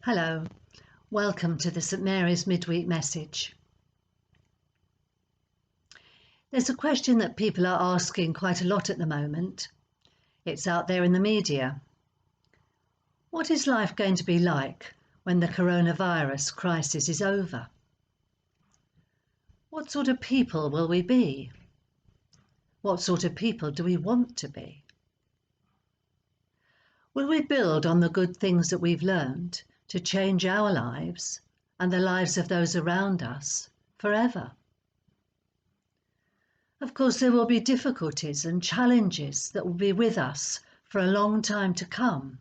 Hello, welcome to the St Mary's Midweek Message. There's a question that people are asking quite a lot at the moment. It's out there in the media. What is life going to be like when the coronavirus crisis is over? What sort of people will we be? What sort of people do we want to be? Will we build on the good things that we've learned to change our lives and the lives of those around us forever? Of course, there will be difficulties and challenges that will be with us for a long time to come.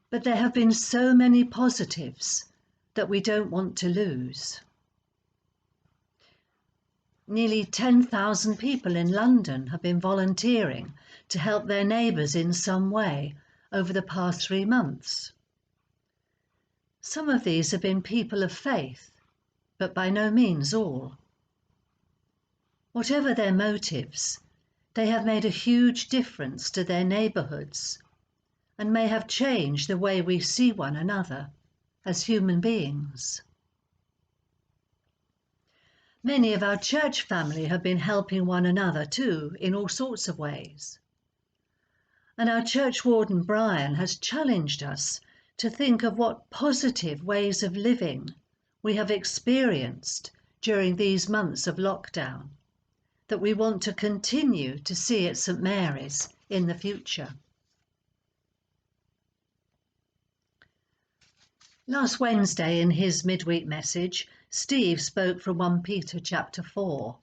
But there have been so many positives that we don't want to lose. Nearly 10,000 people in London have been volunteering to help their neighbours in some way over the past 3 months. Some of these have been people of faith, but by no means all. Whatever their motives, they have made a huge difference to their neighbourhoods and may have changed the way we see one another as human beings. Many of our church family have been helping one another too in all sorts of ways. And our church warden Brian has challenged us to think of what positive ways of living we have experienced during these months of lockdown that we want to continue to see at St Mary's in the future. Last Wednesday in his midweek message, Steve spoke from 1 Peter chapter 4.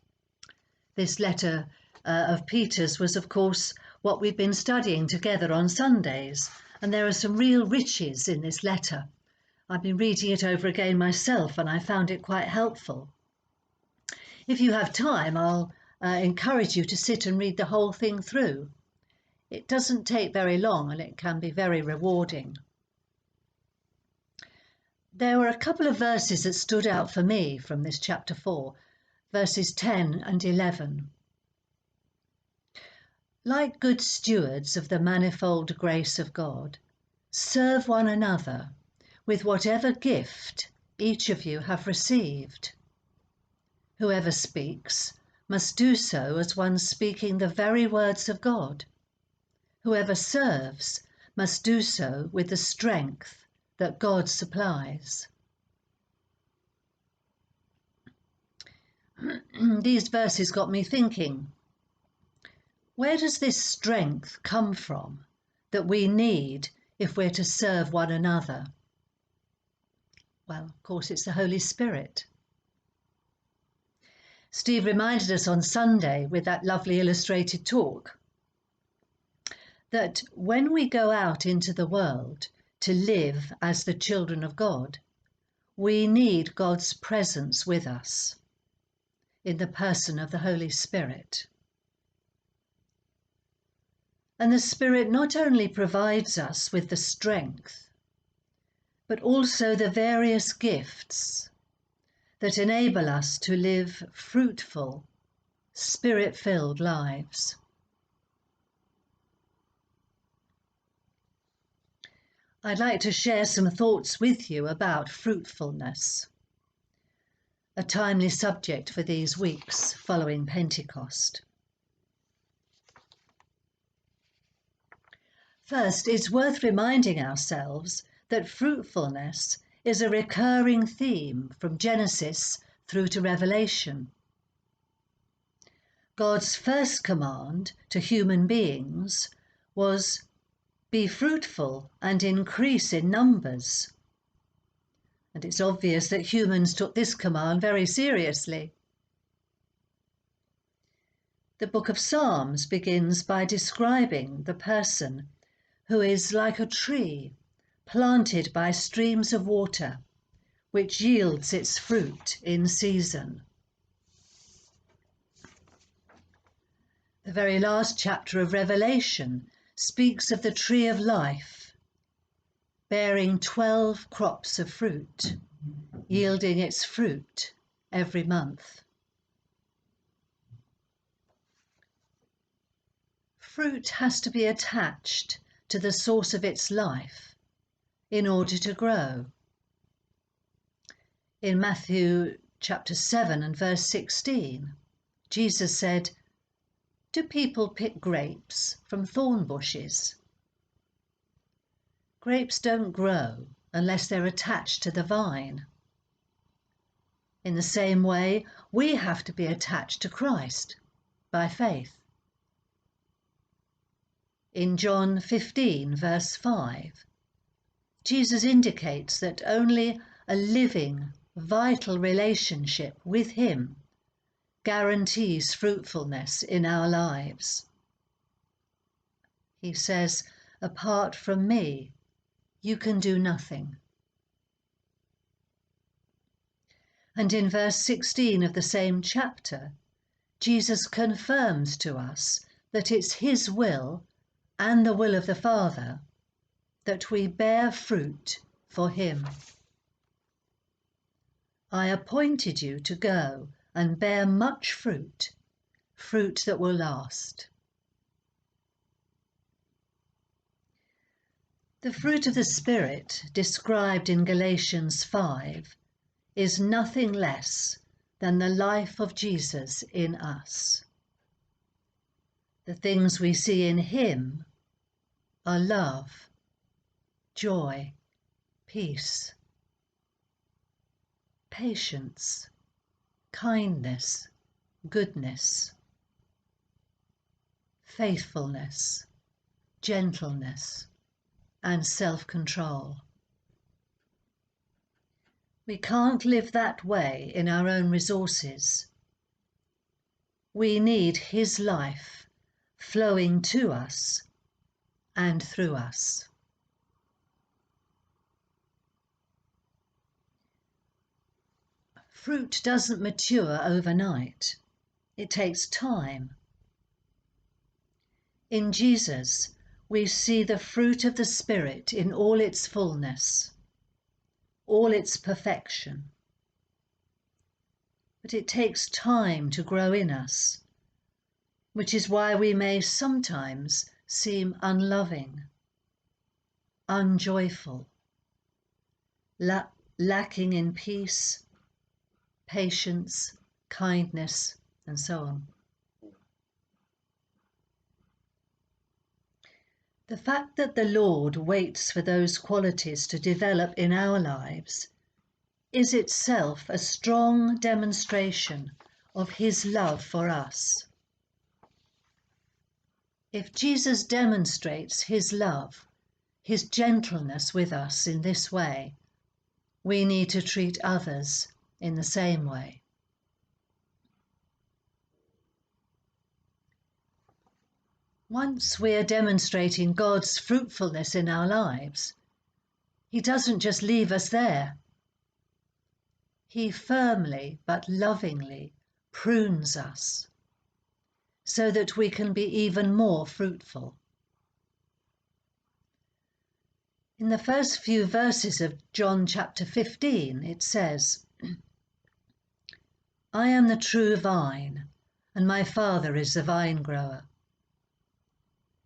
This letter of Peter's was, of course, what we've been studying together on Sundays, and there are some real riches in this letter. I've been reading it over again myself, and I found it quite helpful. If you have time, I'll encourage you to sit and read the whole thing through. It doesn't take very long, and it can be very rewarding. There were a couple of verses that stood out for me from this chapter 4, verses 10 and 11. Like good stewards of the manifold grace of God, serve one another with whatever gift each of you have received. Whoever speaks must do so as one speaking the very words of God. Whoever serves must do so with the strength that God supplies. These verses got me thinking, where does this strength come from that we need if we're to serve one another? Well, of course, it's the Holy Spirit. Steve reminded us on Sunday with that lovely illustrated talk that when we go out into the world to live as the children of God, we need God's presence with us in the person of the Holy Spirit. And the Spirit not only provides us with the strength, but also the various gifts that enable us to live fruitful, Spirit-filled lives. I'd like to share some thoughts with you about fruitfulness, a timely subject for these weeks following Pentecost. First, it's worth reminding ourselves that fruitfulness is a recurring theme from Genesis through to Revelation. God's first command to human beings was, "Be fruitful and increase in numbers." And it's obvious that humans took this command very seriously. The book of Psalms begins by describing the person who is like a tree planted by streams of water, which yields its fruit in season. The very last chapter of Revelation speaks of the tree of life, bearing 12 crops of fruit, yielding its fruit every month. Fruit has to be attached to the source of its life in order to grow. In Matthew chapter 7 and verse 16, Jesus said, "Do people pick grapes from thorn bushes?" Grapes don't grow unless they're attached to the vine. In the same way, we have to be attached to Christ by faith. In John 15, verse 5, Jesus indicates that only a living, vital relationship with Him guarantees fruitfulness in our lives. He says, "Apart from me, you can do nothing." And in verse 16 of the same chapter, Jesus confirms to us that it's His will and the will of the Father that we bear fruit for Him. "I appointed you to go and bear much fruit, fruit that will last." The fruit of the Spirit described in Galatians 5 is nothing less than the life of Jesus in us. The things we see in Him are love, joy, peace, patience, kindness, goodness, faithfulness, gentleness, and self-control. We can't live that way in our own resources. We need His life flowing to us and through us. Fruit doesn't mature overnight. It takes time. In Jesus, we see the fruit of the Spirit in all its fullness, all its perfection. But it takes time to grow in us, which is why we may sometimes seem unloving, unjoyful, lacking in peace, patience, kindness, and so on. The fact that the Lord waits for those qualities to develop in our lives is itself a strong demonstration of His love for us. If Jesus demonstrates His love, His gentleness with us in this way, we need to treat others in the same way. Once we are demonstrating God's fruitfulness in our lives, He doesn't just leave us there. He firmly but lovingly prunes us so that we can be even more fruitful. In the first few verses of John chapter 15, it says, "I am the true vine, and my Father is the vine grower.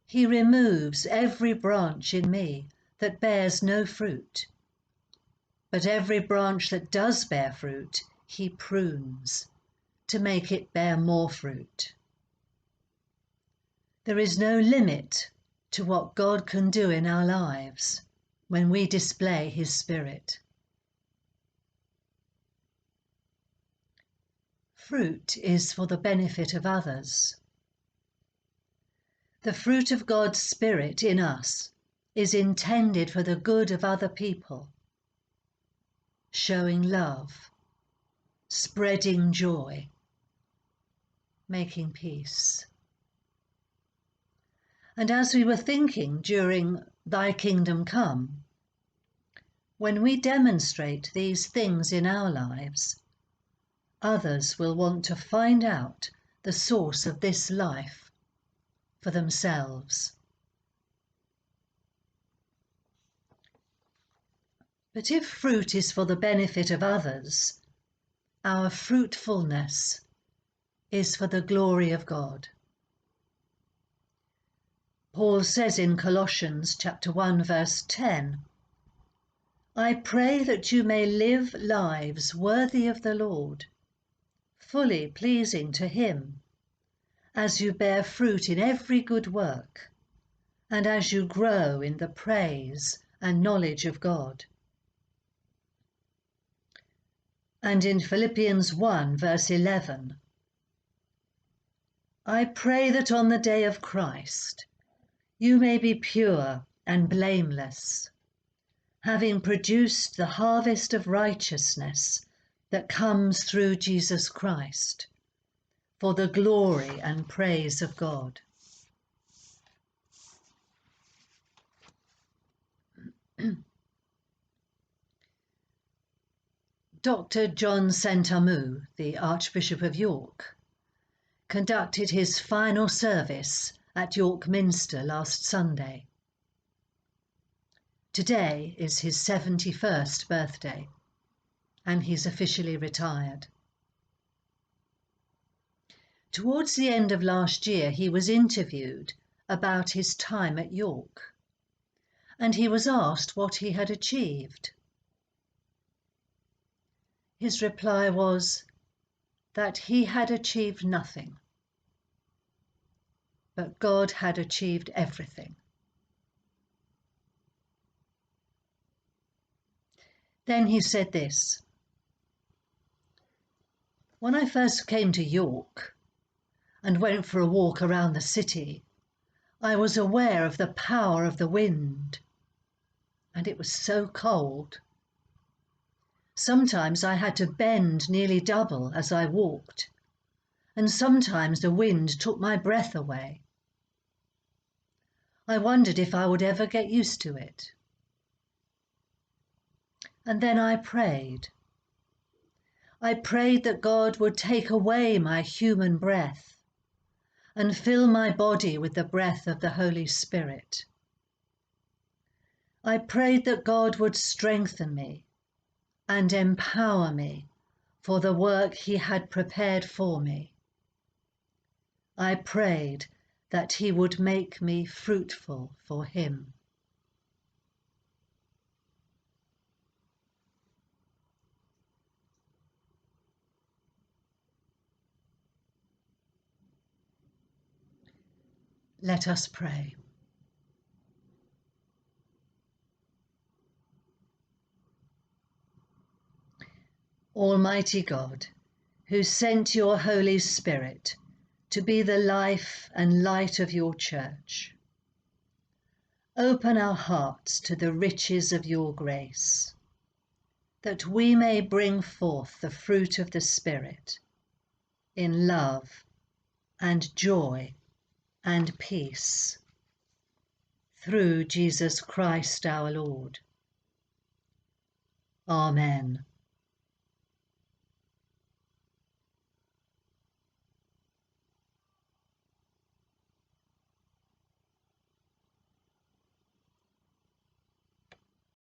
He removes every branch in me that bears no fruit, but every branch that does bear fruit, He prunes to make it bear more fruit." There is no limit to what God can do in our lives when we display His Spirit. Fruit is for the benefit of others. The fruit of God's Spirit in us is intended for the good of other people, showing love, spreading joy, making peace. And as we were thinking during Thy Kingdom Come, when we demonstrate these things in our lives, others will want to find out the source of this life for themselves. But if fruit is for the benefit of others, our fruitfulness is for the glory of God. Paul says in Colossians chapter 1 verse 10, I pray that you may live lives worthy of the Lord, fully pleasing to Him, as you bear fruit in every good work, and as you grow in the praise and knowledge of God. And in Philippians 1 verse 11, I pray that on the day of Christ you may be pure and blameless, having produced the harvest of righteousness that comes through Jesus Christ, for the glory and praise of God. Dr. John Santamu, the Archbishop of York, conducted his final service at York Minster last Sunday. Today is his 71st birthday, and he's officially retired. Towards the end of last year, he was interviewed about his time at York, and he was asked what he had achieved. His reply was that he had achieved nothing, but God had achieved everything. Then he said this: when I first came to York and went for a walk around the city, I was aware of the power of the wind, and it was so cold. Sometimes I had to bend nearly double as I walked, and sometimes the wind took my breath away. I wondered if I would ever get used to it. And then I prayed. I prayed that God would take away my human breath and fill my body with the breath of the Holy Spirit. I prayed that God would strengthen me and empower me for the work He had prepared for me. I prayed that He would make me fruitful for Him. Let us pray. Almighty God, who sent your Holy Spirit to be the life and light of your church, open our hearts to the riches of your grace, that we may bring forth the fruit of the Spirit in love and joy and peace, through Jesus Christ our Lord. Amen.